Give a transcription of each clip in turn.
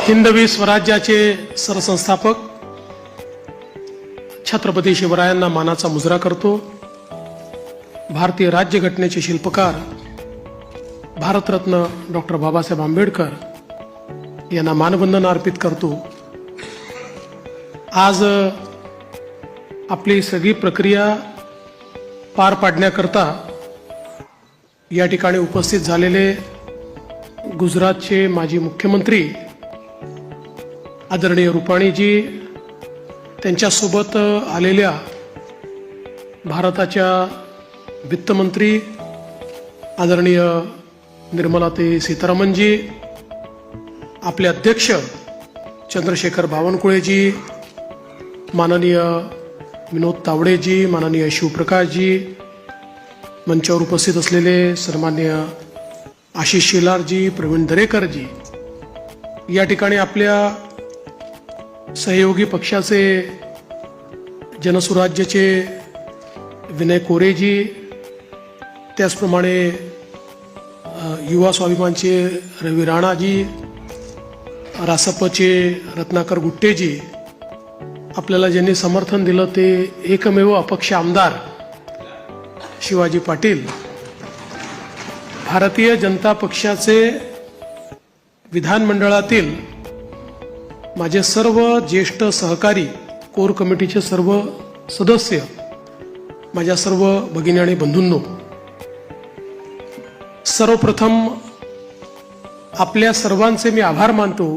हिंदवी स्वराज्याचे सरसंस्थापक छत्रपती शिवरायांना मानाचा मुजरा करतो। भारतीय राज्यघटनेचे शिल्पकार भारतरत्न डॉक्टर बाबासाहेब आंबेडकर यांना मानवंदन अर्पित करतो। आज आपली सगळी प्रक्रिया पार पाडण्याकरता या ठिकाणी उपस्थित झालेले गुजरातचे माजी मुख्यमंत्री आदरणीय रुपाणीजी, त्यांच्यासोबत आलेल्या भारताच्या वित्तमंत्री आदरणीय निर्मलाताई सीतारामनजी, आपले अध्यक्ष चंद्रशेखर बावनकुळेजी, माननीय विनोद तावडेजी, माननीय शिवप्रकाशजी, मंचावर उपस्थित असलेले सन्माननीय आशिष शेलारजी, प्रवीण दरेकरजी, या ठिकाणी आपल्या सहयोगी पक्षाचे जनसुराज्याचे विनय कोरेजी, त्याचप्रमाणे युवा स्वाभिमानचे रवी राणाजी, रासपचे रत्नाकर गुट्टेजी, आपल्याला ज्यांनी समर्थन दिलं ते एकमेव अपक्ष आमदार शिवाजी पाटील, भारतीय जनता पक्षाचे विधानमंडळातील माझे सर्व ज्येष्ठ सहकारी, कोर कमिटीचे सर्व सदस्य, माझ्या सर्व भगिनी आणि बंधूंनो, सर्वप्रथम आपल्या सर्वांचे मी आभार मानतो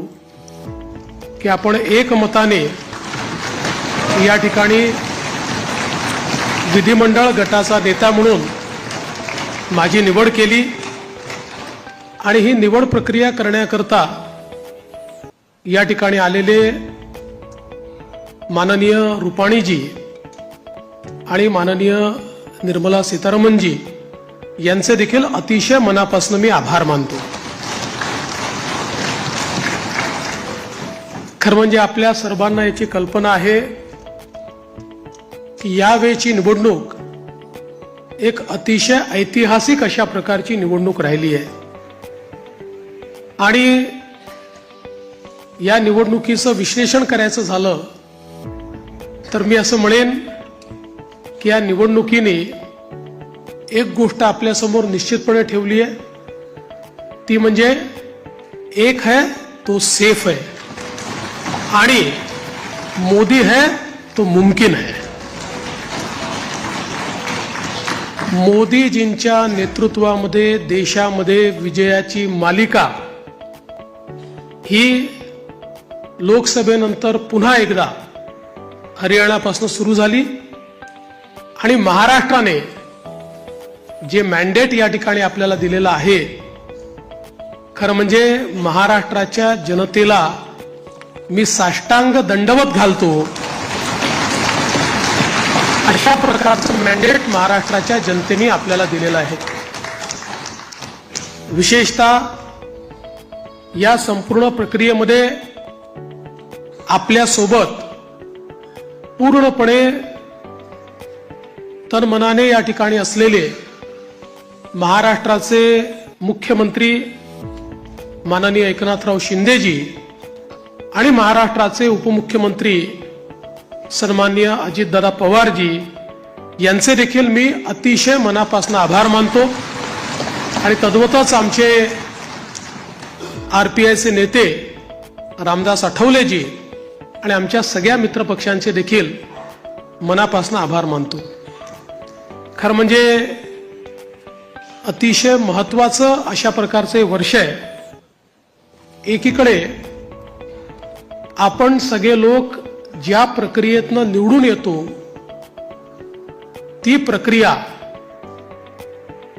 की आपण एकमताने या ठिकाणी विधिमंडळ गटाचा नेता म्हणून माझी निवड केली आणि ही निवड प्रक्रिया करण्याकरता या ठिकाणी आलेले माननीय रुपाणीजी आणि माननीय निर्मला सीतारामनजी यांचे देखील अतिशय मनापासून मी आभार मानतो। खरं म्हणजे आपल्या सर्वांना याची कल्पना आहे की यावेळची निवडणूक एक अतिशय ऐतिहासिक अशा प्रकारची निवडणूक राहिली आहे आणि या निवडणुकीचं विश्लेषण करायचं झालं तर मी असं म्हणेन की या निवडणुकीने एक गोष्ट आपल्यासमोर निश्चितपणे ठेवली आहे, ती म्हणजे एक है तो सेफ है आणि मोदी है तो मुमकिन है। मोदीजींच्या नेतृत्वामध्ये देशामध्ये विजयाची मालिका ही लोकसभेनंतर पुन्हा एकदा हरियाणापासून सुरू झाली आणि महाराष्ट्राने जे मॅन्डेट या ठिकाणी आपल्याला दिलेलं आहे, खरं म्हणजे महाराष्ट्राच्या जनतेला मी साष्टांग दंडवत घालतो, अशा प्रकारचं मॅन्डेट महाराष्ट्राच्या जनतेने आपल्याला दिलेलं आहे। विशेषतः या संपूर्ण प्रक्रियेमध्ये आपल्या सोबत पूर्णपणे तनमनाने या ठिकाणी असलेले महाराष्ट्राचे मुख्यमंत्री माननीय एकनाथराव शिंदेजी आणि महाराष्ट्राचे उपमुख्यमंत्री सन्माननीय अजितदादा पवारजी यांचे देखील मी अतिशय मनापासून आभार मानतो आणि तद्वतच आमचे आरपीआयचे नेते रामदास आठवलेजी आणि आमच्या सगळ्या मित्रपक्षांचे देखील मनापासून आभार मानतो। खरं म्हणजे अतिशय महत्त्वाचं अशा प्रकारचे वर्ष आहे। एकीकडे आपण सगळे लोक ज्या प्रक्रियेतनं निवडून येतो, ती प्रक्रिया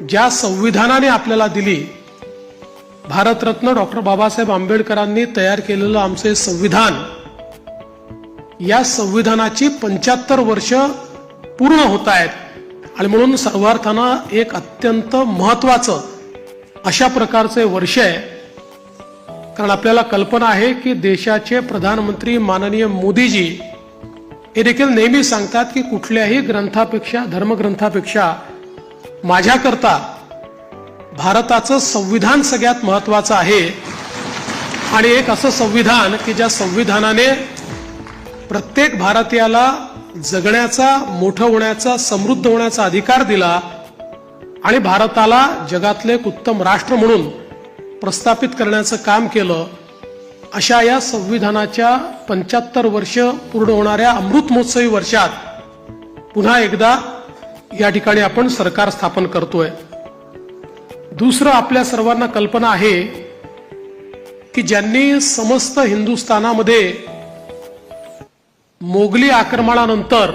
ज्या संविधानाने आपल्याला दिली, भारतरत्न डॉक्टर बाबासाहेब आंबेडकरांनी तयार केलेलं आमचे संविधान, या संविधानाची 75 वर्ष पूर्ण होत आहेत आणि म्हणून सर्वार्थानं एक अत्यंत महत्त्वाचं अशा प्रकारचे वर्ष आहे। कारण आपल्याला कल्पना आहे की देशाचे प्रधानमंत्री माननीय मोदीजी हे देखील नेहमी सांगतात की कुठल्याही ग्रंथापेक्षा, धर्मग्रंथापेक्षा माझ्याकरता भारताचं संविधान सगळ्यात महत्त्वाचं आहे आणि एक असं संविधान की ज्या संविधानाने प्रत्येक भारतीयाला जगण्याचा, मोठं होण्याचा, समृद्ध होण्याचा अधिकार दिला आणि भारताला जगातले एक उत्तम राष्ट्र म्हणून प्रस्थापित करण्याचं काम केलं. अशा या संविधानाच्या 75 वर्ष पूर्ण होणाऱ्या अमृत महोत्सवी वर्षात पुन्हा एकदा या ठिकाणी आपण सरकार स्थापन करतोय. दुसरं, आपल्या सर्वांना कल्पना आहे की ज्यांनी समस्त हिंदुस्थानामध्ये मोगली आक्रमणानंतर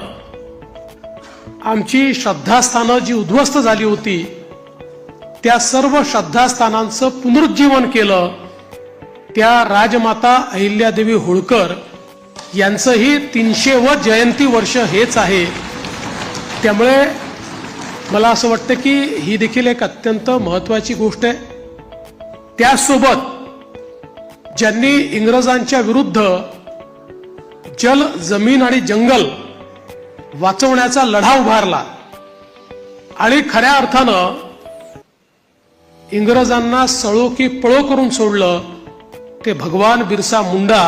आमची श्रद्धास्थानं जी उद्ध्वस्त झाली होती त्या सर्व श्रद्धास्थानांचं पुनरुज्जीवन केलं. त्या राजमाता अहिल्यादेवी होळकर यांचंही 300व जयंती वर्ष हेच आहे. त्यामुळे मला असं वाटतं की ही देखील एक अत्यंत महत्वाची गोष्ट आहे. त्याचसोबत ज्यांनी इंग्रजांच्या विरुद्ध जल, जमीन आणि जंगल वाचवण्याचा लढा उभारला आणि खऱ्या अर्थानं इंग्रजांना सळो की पळो करून सोडलं, ते भगवान बिरसा मुंडा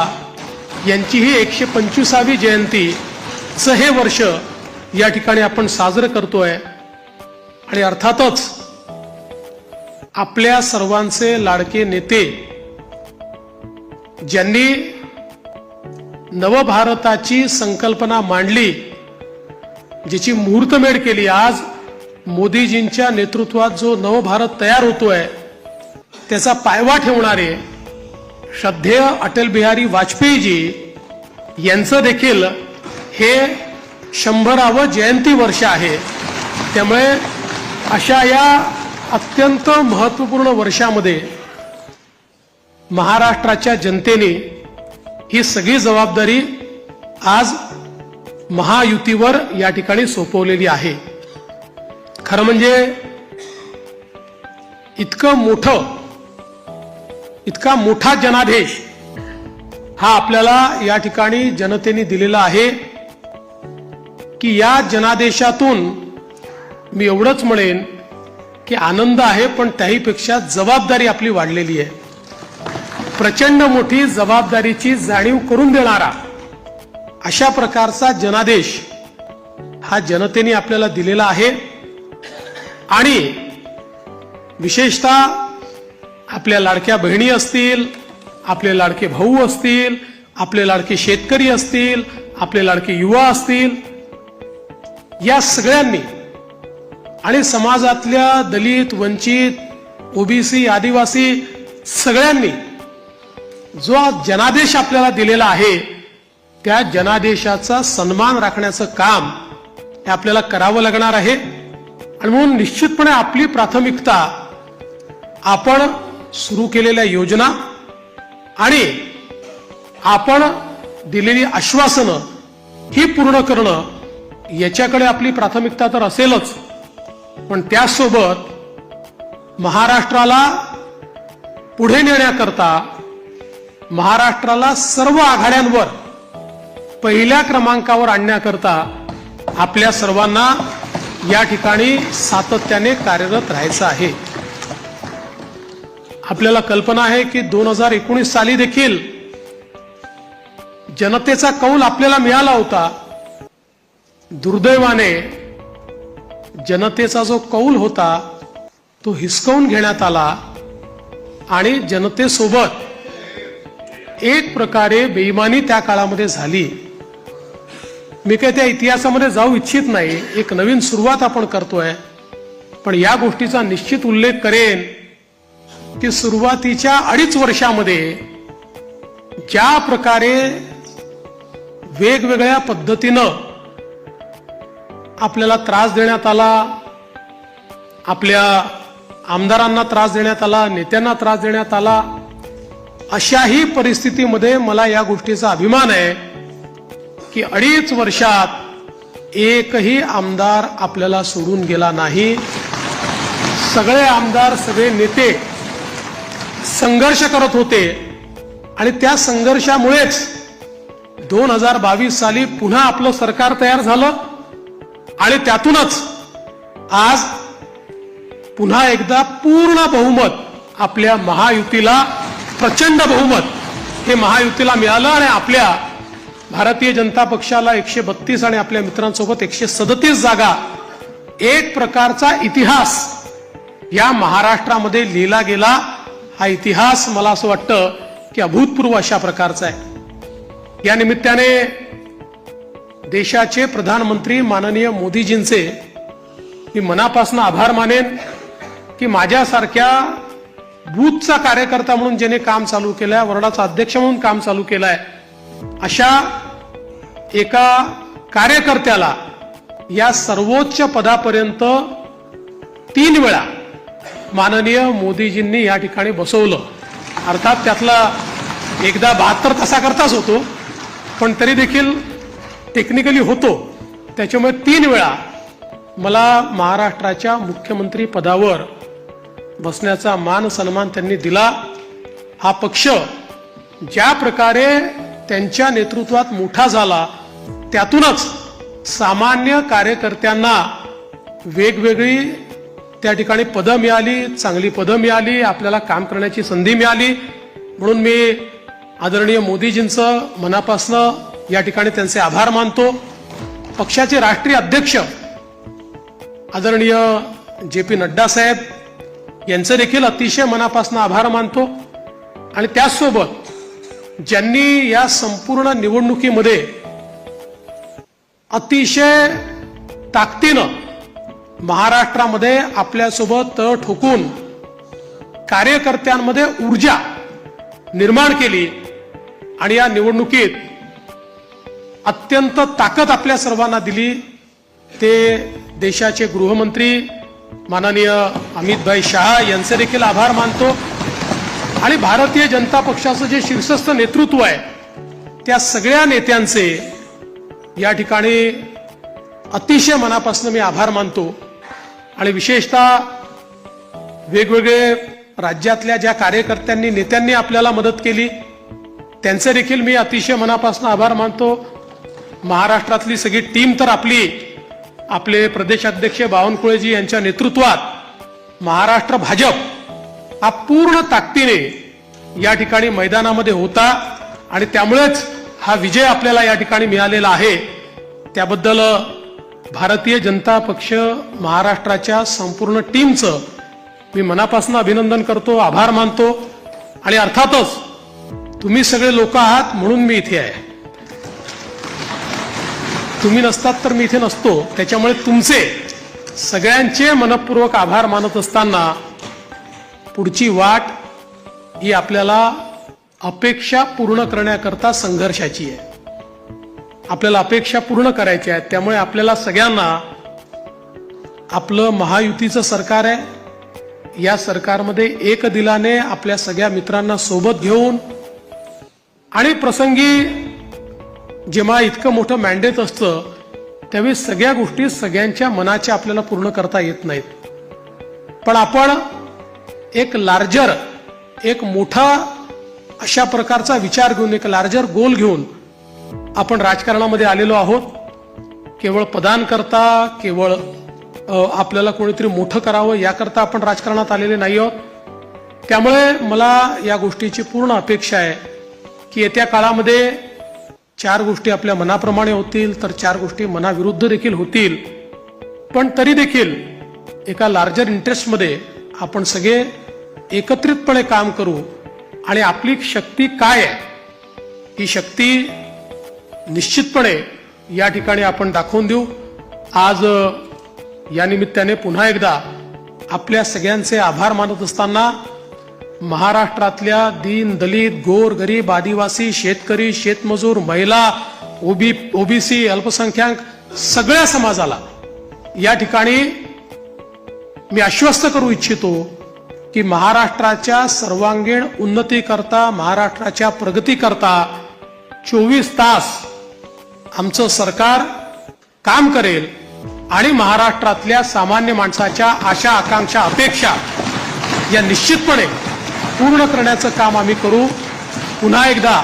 यांची ही 125वी जयंतीचं हे वर्ष या ठिकाणी आपण साजरं करतोय. आणि अर्थातच आपल्या सर्वांचे लाडके नेते ज्यांनी नवभारताची संकल्पना मांडली, ज्याची मुहूर्तमेढ केली, आज मोदीजींच्या नेतृत्वात जो नवभारत तयार होतोय त्याचा पायवा ठेवणारे श्रद्धेय अटल बिहारी वाजपेयीजी यांचं देखील हे 100वे जयंती वर्ष आहे. त्यामुळे अशा या अत्यंत महत्त्वपूर्ण वर्षामध्ये महाराष्ट्राच्या जनतेने ही सगळी जबाबदारी आज महायुतीवर या ठिकाणी सोपवलेली आहे. खरं म्हणजे इतका मोठा जनादेश हा आपल्याला या ठिकाणी जनतेने दिलेला आहे की या जनादेशातून मी एवढंच म्हणेन की आनंद आहे, पण त्याहीपेक्षा जबाबदारी आपली वाढलेली आहे. प्रचंड मोठी जबाबदारीची जाणीव करून देणारा अशा प्रकारचा जनादेश हा जनतेने आपल्याला दिलेला आहे. आणि विशेषतः आपल्या लाडक्या बहिणी असतील, आपले लाडके भाऊ असतील, आपले लाडके शेतकरी असतील, आपले लाडके युवा असतील, या सगळ्यांनी आणि समाजातल्या दलित, वंचित, ओबीसी, आदिवासी सगळ्यांनी जो जनादेश आपल्याला दिलेला आहे त्या जनादेशाचा सन्मान राखण्याचं काम हे आपल्याला करावं लागणार आहे. आणि म्हणून निश्चितपणे आपली प्राथमिकता आपण सुरू केलेल्या योजना आणि आपण दिलेली आश्वासनं ही पूर्ण करणं याच्याकडे आपली प्राथमिकता तर असेलच, पण त्यासोबत महाराष्ट्राला पुढे नेण्याकरता, महाराष्ट्राला सर्व आघाड्यांवर पहिल्या क्रमांकावर आणण्याकरता आपल्या सर्वांना या ठिकाणी सातत्याने कार्यरत राहायचं आहे. आपल्याला कल्पना आहे की 2019 साली देखील जनतेचा कौल आपल्याला मिळाला होता. दुर्दैवाने जनतेचा जो कौल होता तो हिसकावून घेण्यात आला आणि जनतेसोबत एक प्रकारे बेईमानी त्या काळामध्ये झाली. मी काही त्या इतिहासामध्ये जाऊ इच्छित नाही, एक नवीन सुरुवात आपण करतोय, पण या गोष्टीचा निश्चित उल्लेख करेन की सुरुवातीच्या 2.5 वर्षामध्ये ज्या प्रकारे वेगवेगळ्या पद्धतीनं आपल्याला त्रास देण्यात आला, आपल्या आमदारांना त्रास देण्यात आला, नेत्यांना त्रास देण्यात आला, अशाही परिस्थितीमध्ये मला या गोष्टीचा अभिमान आहे की 2.5 वर्षात एकही आमदार आपल्याला सोडून गेला नाही. सगळे आमदार, सगळे नेते संघर्ष करत होते आणि त्या संघर्षामुळेच 2022 साली पुन्हा आपलं सरकार तयार झालं आणि त्यातूनच आज पुन्हा एकदा पूर्ण बहुमत आपल्या महायुतीला, प्रचंड बहुमत हे महायुतीला मिळालं आणि आपल्या भारतीय जनता पक्षाला 132 आणि आपल्या मित्रांसोबत 137 जागा, एक प्रकारचा इतिहास या महाराष्ट्रामध्ये लिहिला गेला. हा इतिहास मला असं वाटतं की अभूतपूर्व अशा प्रकारचा आहे. या निमित्ताने देशाचे प्रधानमंत्री माननीय मोदीजींचे मी मनापासून आभार मानेन की माझ्यासारख्या बूथचा कार्यकर्ता म्हणून ज्याने काम चालू केलंय, वॉर्डाचा अध्यक्ष म्हणून काम चालू केलंय, अशा एका कार्यकर्त्याला या सर्वोच्च पदापर्यंत 3 वेळा माननीय मोदीजींनी या ठिकाणी बसवलं. अर्थात त्यातला एकदा 72 तासाकरताच होतो, पण तरी देखील टेक्निकली होतो. त्याच्यामुळे 3 वेळा मला महाराष्ट्राच्या मुख्यमंत्री पदावर बसण्याचा मान सन्मान त्यांनी दिला. हा पक्ष ज्या प्रकारे त्यांच्या नेतृत्वात मोठा झाला, त्यातूनच सामान्य कार्यकर्त्यांना वेगवेगळी त्या ठिकाणी पदं मिळाली, चांगली पदं मिळाली, आपल्याला काम करण्याची संधी मिळाली. म्हणून मी आदरणीय मोदीजींचं मनापासून या ठिकाणी त्यांचे आभार मानतो. पक्षाचे राष्ट्रीय अध्यक्ष आदरणीय JP नड्डा साहेब यांचे देखील अतिशय मनापासून आभार मानतो. आणि त्याचसोबत ज्यांनी या संपूर्ण निवडणुकीमध्ये अतिशय ताकदीनं महाराष्ट्रामध्ये आपल्यासोबत तळ ठोकून कार्यकर्त्यांमध्ये ऊर्जा निर्माण केली आणि या निवडणुकीत अत्यंत ताकद आपल्या सर्वांना दिली, ते देशाचे गृहमंत्री माननीय अमितभाई शहा यांचे देखील आभार मानतो. आणि भारतीय जनता पक्षाचं जे शीर्षस्थ नेतृत्व आहे, त्या सगळ्या नेत्यांचे या ठिकाणी अतिशय मनापासून मी आभार मानतो. आणि विशेषतः वेगवेगळे राज्यातल्या ज्या कार्यकर्त्यांनी, नेत्यांनी आपल्याला मदत केली, त्यांचे देखील मी अतिशय मनापासून आभार मानतो. महाराष्ट्रातली सगळी टीम तर आपले प्रदेशाध्यक्ष बावनकुळेजी यांच्या नेतृत्वात महाराष्ट्र भाजप हा पूर्ण ताकदीने या ठिकाणी मैदानामध्ये होता आणि त्यामुळेच हा विजय आपल्याला या ठिकाणी मिळालेला आहे. त्याबद्दल भारतीय जनता पक्ष महाराष्ट्राच्या संपूर्ण टीमचं मी मनापासून अभिनंदन करतो, आभार मानतो. आणि अर्थातच तुम्ही सगळे लोक आहात म्हणून मी इथे आहे. तुम्ही नसतात तर मी इथे नसतो. त्याच्यामुळे तुमचे सगळ्यांचे मनपूर्वक आभार मानत असताना पुढची वाट ही आपल्याला अपेक्षा पूर्ण करण्याकरता संघर्षाची आहे. आपल्याला अपेक्षा पूर्ण करायची आहेत. त्यामुळे आपल्याला सगळ्यांना आपलं महायुतीचं सरकार आहे, या सरकारमध्ये एक दिलाने आपल्या सगळ्या मित्रांना सोबत घेऊन आणि प्रसंगी जेव्हा इतकं मोठं मॅन्डेट असतं त्यावेळी सगळ्या गोष्टी सगळ्यांच्या मनाच्या आपल्याला पूर्ण करता येत नाहीत. पण आपण एक लार्जर, एक मोठा अशा प्रकारचा विचार घेऊन, एक लार्जर गोल घेऊन आपण राजकारणामध्ये आलेलो आहोत. केवळ पदांकरता, केवळ आपल्याला कोणीतरी मोठं करावं याकरता आपण राजकारणात आलेले नाही आहोत. त्यामुळे मला या गोष्टीची पूर्ण अपेक्षा आहे की येत्या काळामध्ये 4 गोष्टी आपल्या मनाप्रमाणे होतील, तर 4 गोष्टी मनाविरुद्ध देखील होतील. पण तरी देखील एका लार्जर इंटरेस्टमध्ये आपण सगळे एकत्रितपणे काम करू आणि आपली शक्ती काय आहे ही शक्ती निश्चितपणे या ठिकाणी आपण दाखवून देऊ. आज या निमित्ताने पुन्हा एकदा आपल्या सगळ्यांचे आभार मानत असताना महाराष्ट्रातल्या दीन, दलित, गोर, गरीब, आदिवासी, शेतकरी, शेतमजूर, महिला, ओबीसी, अल्पसंख्याक सगळ्या समाजाला या ठिकाणी मी आश्वस्त करू इच्छितो की महाराष्ट्राच्या सर्वांगीण उन्नतीकरता, महाराष्ट्राच्या प्रगतीकरता 24 तास आमचं सरकार काम करेल आणि महाराष्ट्रातल्या सामान्य माणसाच्या आशा, आकांक्षा, अपेक्षा या निश्चितपणे पूर्ण करण्याचं काम आम्ही करू. पुन्हा एकदा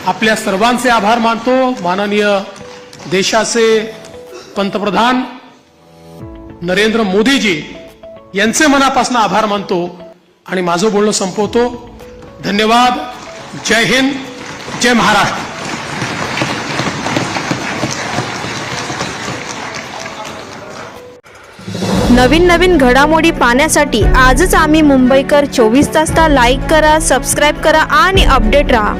आपल्या सर्वांचे आभार मानतो. माननीय देशाचे पंतप्रधान नरेंद्र मोदीजी यांचे मनापासून आभार मानतो आणि माझं बोलणं संपवतो. धन्यवाद. जय हिंद, जय महाराष्ट्र. नवीन घडामोडी पाहण्यासाठी आजच आम्ही मुंबईकर 24 तासला लाईक करा, सबस्क्राईब करा आणि अपडेट रहा.